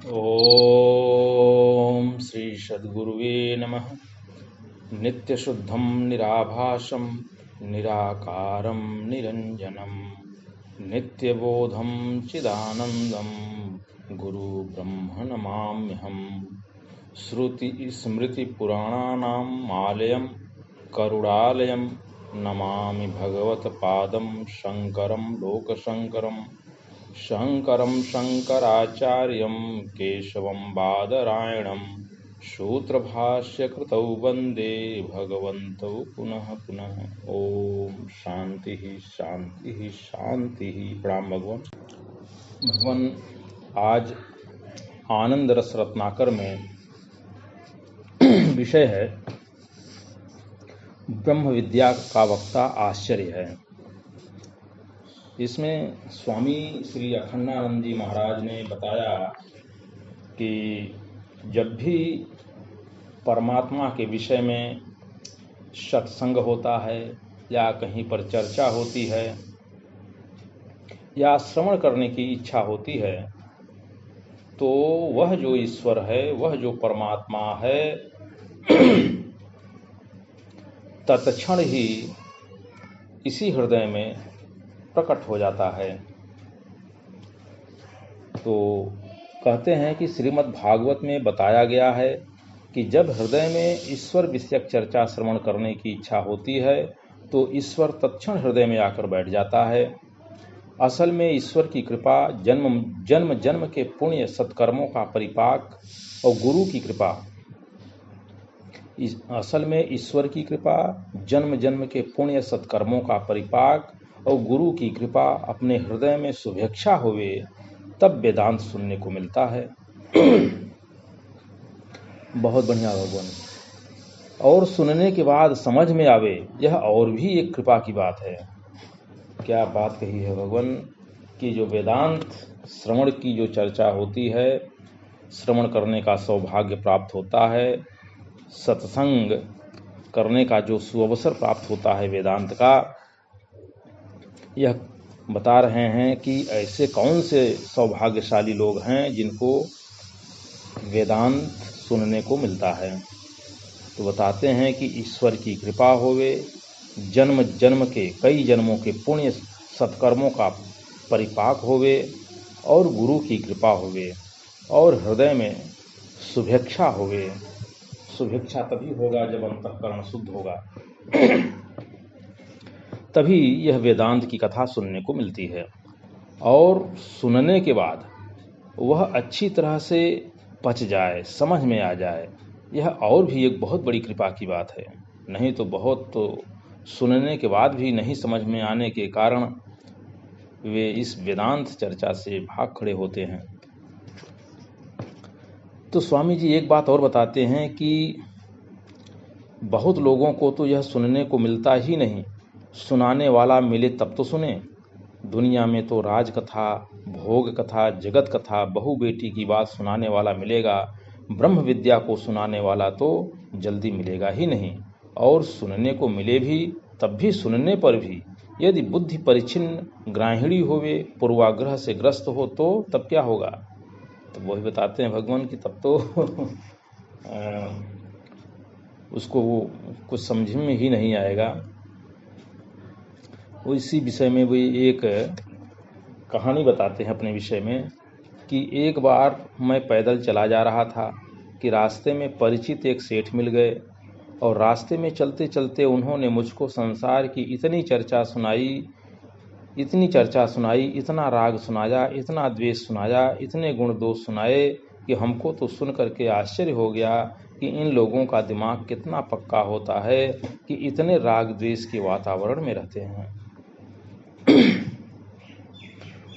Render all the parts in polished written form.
ओम श्री सद्गुरुवे नमः। नित्यशुद्धं निराभासं निराकारं निरंजनं नित्यबोधं चिदानन्दं गुरु ब्रह्म नमाम्यहम्। श्रुति स्मृति पुराणानाम् आलयं करुणालयं नमामि भगवत्पादं शंकरं लोकशंकरम्। शंकरं शंकराचार्यं केशवं बादरायणं सूत्रभाष्यकृतौ वन्दे भगवन्तौ पुनः पुनः। ओम शांति शांति शांति। प्रणाम भगवान। भगवान आज आनंद रस रत्नाकर में विषय है ब्रह्म विद्या का वक्ता आश्चर्य है। इसमें स्वामी श्री अखंडानंद जी महाराज ने बताया कि जब भी परमात्मा के विषय में सत्संग होता है या कहीं पर चर्चा होती है या श्रवण करने की इच्छा होती है तो वह जो ईश्वर है, वह जो परमात्मा है, तत्क्षण ही इसी हृदय में प्रकट हो जाता है। तो कहते हैं कि श्रीमद् भागवत में बताया गया है कि जब हृदय में ईश्वर विषयक चर्चा श्रवण करने की इच्छा होती है तो ईश्वर तत्क्षण हृदय में आकर बैठ जाता है। असल में ईश्वर की कृपा जन्म जन्म के पुण्य सत्कर्मों का परिपाक और गुरु की कृपा, असल में ईश्वर की कृपा जन्म जन्म के पुण्य सत्कर्मों का परिपाक और गुरु की कृपा अपने हृदय में शुभेच्छा हुए तब वेदांत सुनने को मिलता है। बहुत बढ़िया भगवान। और सुनने के बाद समझ में आवे, यह और भी एक कृपा की बात है। क्या बात कही है भगवान कि जो वेदांत श्रवण की जो चर्चा होती है, श्रवण करने का सौभाग्य प्राप्त होता है, सत्संग करने का जो सुअवसर प्राप्त होता है वेदांत का, यह बता रहे हैं कि ऐसे कौन से सौभाग्यशाली लोग हैं जिनको वेदांत सुनने को मिलता है। तो बताते हैं कि ईश्वर की कृपा होवे, जन्म जन्म के कई जन्मों के पुण्य सत्कर्मों का परिपाक होवे और गुरु की कृपा होवे और हृदय में शुभेच्छा होवे। शुभेच्छा तभी होगा जब अंतःकरण शुद्ध होगा, तभी यह वेदांत की कथा सुनने को मिलती है। और सुनने के बाद वह अच्छी तरह से पच जाए, समझ में आ जाए, यह और भी एक बहुत बड़ी कृपा की बात है। नहीं तो बहुत तो सुनने के बाद भी नहीं समझ में आने के कारण वे इस वेदांत चर्चा से भाग खड़े होते हैं। तो स्वामी जी एक बात और बताते हैं कि बहुत लोगों को तो यह सुनने को मिलता ही नहीं, सुनाने वाला मिले तब तो सुने। दुनिया में तो राज कथा, भोग कथा, जगत कथा, बहू बेटी की बात सुनाने वाला मिलेगा, ब्रह्म विद्या को सुनाने वाला तो जल्दी मिलेगा ही नहीं। और सुनने को मिले भी तब भी सुनने पर भी यदि बुद्धि परिच्छिन्न ग्राहिणी होवे, पूर्वाग्रह से ग्रस्त हो तो तब क्या होगा। तो वही बताते हैं भगवान कि तब तो उसको वो कुछ समझ में ही नहीं आएगा। वो इसी विषय में भी एक कहानी बताते हैं अपने विषय में कि एक बार मैं पैदल चला जा रहा था कि रास्ते में परिचित एक सेठ मिल गए और रास्ते में चलते चलते उन्होंने मुझको संसार की इतनी चर्चा सुनाई, इतना राग सुनाया, इतना द्वेष सुनाया, इतने गुण दोष सुनाए कि हमको तो सुन करके आश्चर्य हो गया कि इन लोगों का दिमाग कितना पक्का होता है कि इतने राग द्वेष के वातावरण में रहते हैं।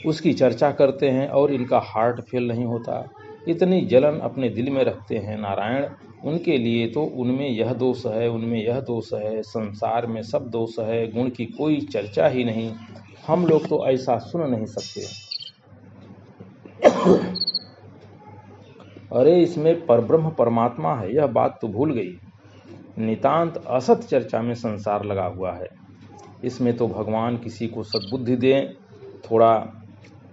उसकी चर्चा करते हैं और इनका हार्ट फेल नहीं होता, इतनी जलन अपने दिल में रखते हैं नारायण। उनके लिए तो उनमें यह दोष है, उनमें यह दोष है, संसार में सब दोष है, गुण की कोई चर्चा ही नहीं। हम लोग तो ऐसा सुन नहीं सकते। अरे इसमें परब्रह्म परमात्मा है, यह बात तो भूल गई। नितांत असत चर्चा में संसार लगा हुआ है। इसमें तो भगवान किसी को सद्बुद्धि दें, थोड़ा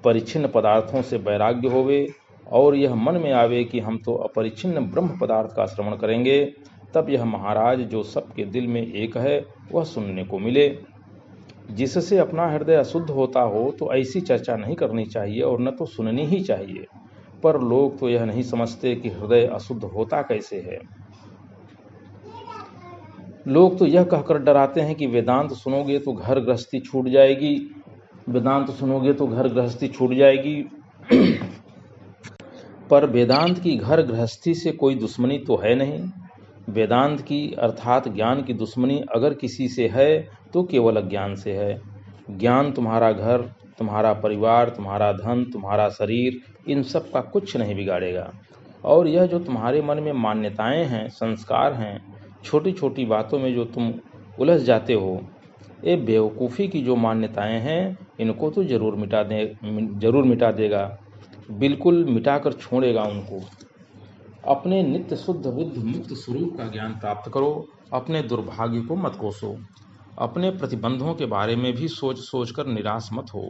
परिच्छिन्न पदार्थों से वैराग्य होवे और यह मन में आवे कि हम तो अपरिच्छिन्न ब्रह्म पदार्थ का श्रवण करेंगे, तब यह महाराज जो सबके दिल में एक है वह सुनने को मिले। जिससे अपना हृदय अशुद्ध होता हो तो ऐसी चर्चा नहीं करनी चाहिए और न तो सुननी ही चाहिए। पर लोग तो यह नहीं समझते कि हृदय अशुद्ध होता कैसे है। लोग तो यह कहकर डराते हैं कि वेदांत सुनोगे तो घर गृहस्थी छूट जाएगी, वेदांत सुनोगे तो घर गृहस्थी छूट जाएगी। पर वेदांत की घर गृहस्थी से कोई दुश्मनी तो है नहीं। वेदांत की अर्थात ज्ञान की दुश्मनी अगर किसी से है तो केवल अज्ञान से है। ज्ञान तुम्हारा घर, तुम्हारा परिवार, तुम्हारा धन, तुम्हारा शरीर, इन सब का कुछ नहीं बिगाड़ेगा। और यह जो तुम्हारे मन में मान्यताएं हैं, संस्कार हैं, छोटी छोटी बातों में जो तुम उलझ जाते हो, ये बेवकूफ़ी की जो मान्यताएं हैं, इनको तो जरूर मिटा देगा, बिल्कुल मिटाकर छोड़ेगा उनको। अपने नित्य शुद्ध बुद्ध मुक्त स्वरूप का ज्ञान प्राप्त करो, अपने दुर्भाग्य को मत कोसो, अपने प्रतिबंधों के बारे में भी सोच सोच कर निराश मत हो।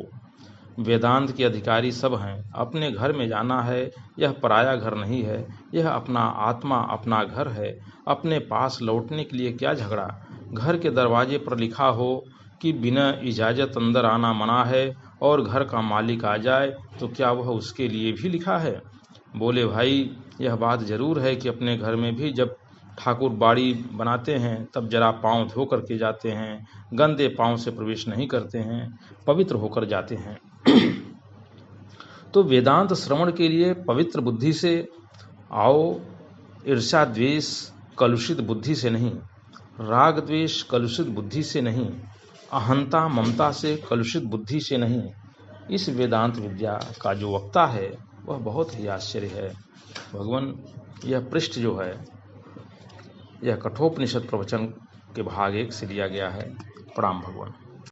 वेदांत के अधिकारी सब हैं, अपने घर में जाना है, यह पराया घर नहीं है, यह अपना आत्मा अपना घर है। अपने पास लौटने के लिए क्या झगड़ा। घर के दरवाजे पर लिखा हो कि बिना इजाज़त अंदर आना मना है और घर का मालिक आ जाए तो क्या वह उसके लिए भी लिखा है। बोले भाई, यह बात जरूर है कि अपने घर में भी जब ठाकुर बाड़ी बनाते हैं तब जरा पांव धो करके जाते हैं, गंदे पांव से प्रवेश नहीं करते हैं, पवित्र होकर जाते हैं। तो वेदांत श्रवण के लिए पवित्र बुद्धि से आओ, ईर्ष्या द्वेष कलुषित बुद्धि से नहीं, राग द्वेष कलुषित बुद्धि से नहीं, अहंता ममता से कलुषित बुद्धि से नहीं। इस वेदांत विद्या का जो वक्ता है वह बहुत ही आश्चर्य है। भगवान, यह पृष्ठ जो है यह कठोपनिषद प्रवचन के भाग 1 से लिया गया है। प्रणाम भगवान।